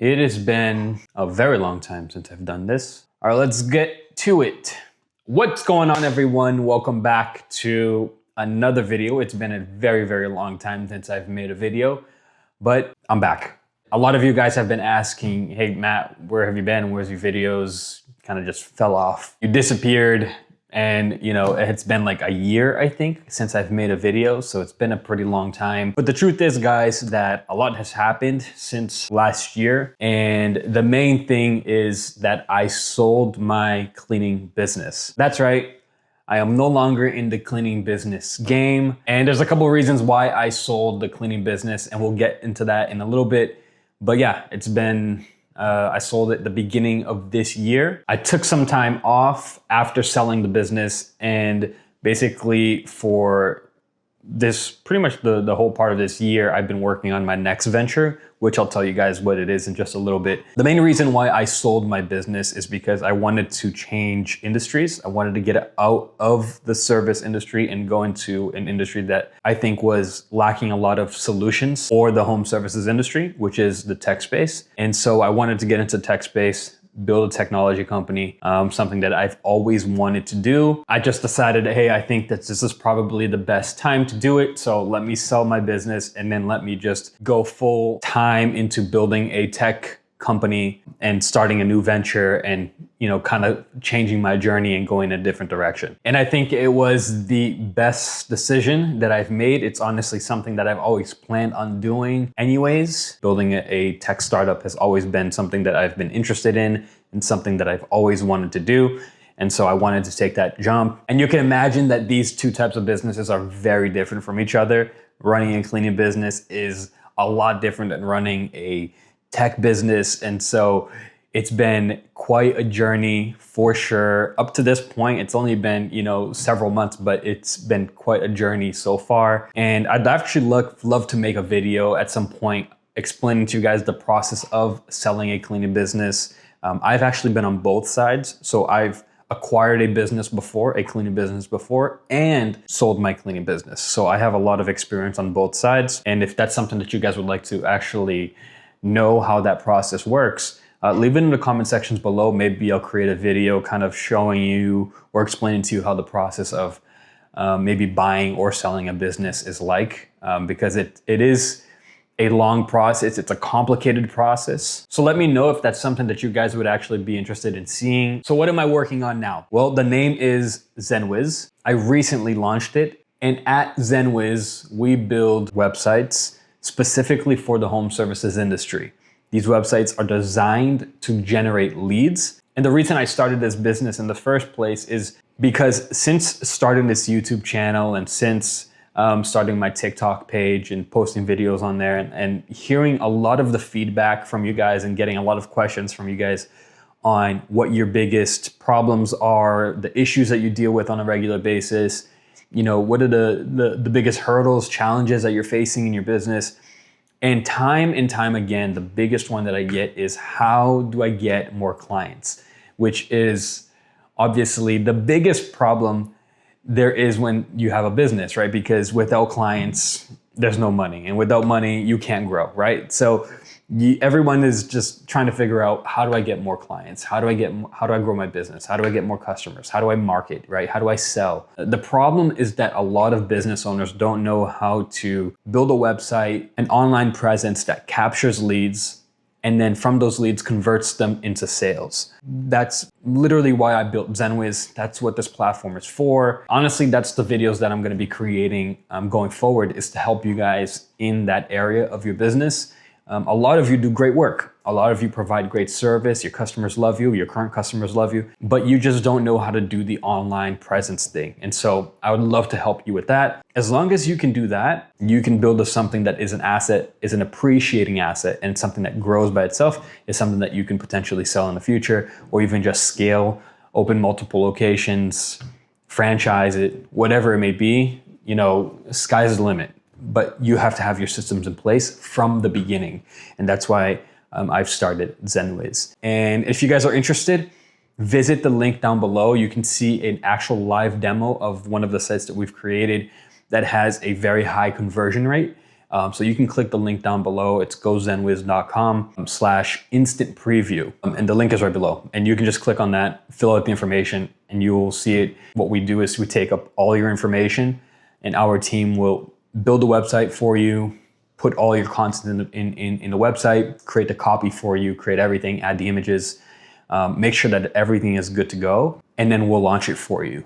It has been a very long time since I've done this. All right, let's get to it. What's going on, everyone? Welcome back to another video. It's been a very, very long time since I've made a video, but I'm back. A lot of you guys have been asking, hey, Matt, where have you been? Where's your videos? Kind of just fell off. You disappeared. And it's been like a year, I think, since I've made a video. So it's been a pretty long time. But the truth is, guys, that a lot has happened since last year. And the main thing is that I sold my cleaning business. That's right. I am no longer in the cleaning business game. And there's a couple of reasons why I sold the cleaning business, and we'll get into that in a little bit. But yeah, it's been... I sold it the beginning of this year. I took some time off after selling the business, and basically for this, pretty much the whole part of this year, I've been working on my next venture, which I'll tell you guys what it is in just a little bit. The main reason why I sold my business is because I wanted to change industries. I wanted to get out of the service industry and go into an industry that I think was lacking a lot of solutions for the home services industry, which is the tech space. And so I wanted to get into tech space, build a technology company, something that I've always wanted to do. I just decided, hey, I think that this is probably the best time to do it. So let me sell my business and then let me just go full time into building a tech company and starting a new venture and, kind of changing my journey and going in a different direction. And I think it was the best decision that I've made. It's honestly something that I've always planned on doing anyways. Building a tech startup has always been something that I've been interested in and something that I've always wanted to do. And so I wanted to take that jump. And you can imagine that these two types of businesses are very different from each other. Running a cleaning business is a lot different than running a tech business. And so it's been quite a journey for sure. Up to this point, it's only been, several months, but it's been quite a journey so far. And I'd actually love to make a video at some point explaining to you guys the process of selling a cleaning business. I've actually been on both sides. So I've acquired a business before, a cleaning business before, and sold my cleaning business. So I have a lot of experience on both sides. And if that's something that you guys would like to actually know how that process works, leave it in the comment sections below. Maybe I'll create a video kind of showing you or explaining to you how the process of maybe buying or selling a business is like, because it is a long process. It's a complicated process. So let me know if that's something that you guys would actually be interested in seeing. So what am I working on now? Well, the name is ZenWiz. I recently launched it. And at ZenWiz, we build websites specifically for the home services industry. These websites are designed to generate leads. And the reason I started this business in the first place is because since starting this YouTube channel and since starting my TikTok page and posting videos on there and hearing a lot of the feedback from you guys and getting a lot of questions from you guys on what your biggest problems are, the issues that you deal with on a regular basis, what are the biggest hurdles, challenges that you're facing in your business. And time again, the biggest one that I get is, how do I get more clients? Which is obviously the biggest problem there is when you have a business, right? Because without clients, there's no money. And without money, you can't grow, right? So everyone is just trying to figure out, how do I get more clients? How do I grow my business? How do I get more customers? How do I market, right? How do I sell? The problem is that a lot of business owners don't know how to build a website, an online presence that captures leads, and then from those leads converts them into sales. That's literally why I built ZenWiz. That's what this platform is for. Honestly, that's the videos that I'm gonna be creating going forward, is to help you guys in that area of your business. A lot of you do great work. A lot of you provide great service. Your customers love you. Your current customers love you, but you just don't know how to do the online presence thing. And so I would love to help you with that. As long as you can do that, you can build something that is an asset, is an appreciating asset, and something that grows by itself, is something that you can potentially sell in the future, or even just scale, open multiple locations, franchise it, whatever it may be. Sky's the limit. But you have to have your systems in place from the beginning. And that's why I've started ZenWiz. And if you guys are interested, visit the link down below. You can see an actual live demo of one of the sites that we've created that has a very high conversion rate. So you can click the link down below. It's gozenwiz.com/instant preview. And the link is right below. And you can just click on that, fill out the information, and you will see it. What we do is we take up all your information, and our team will build a website for you, put all your content in the website, create the copy for you, create everything, add the images, make sure that everything is good to go, and then we'll launch it for you.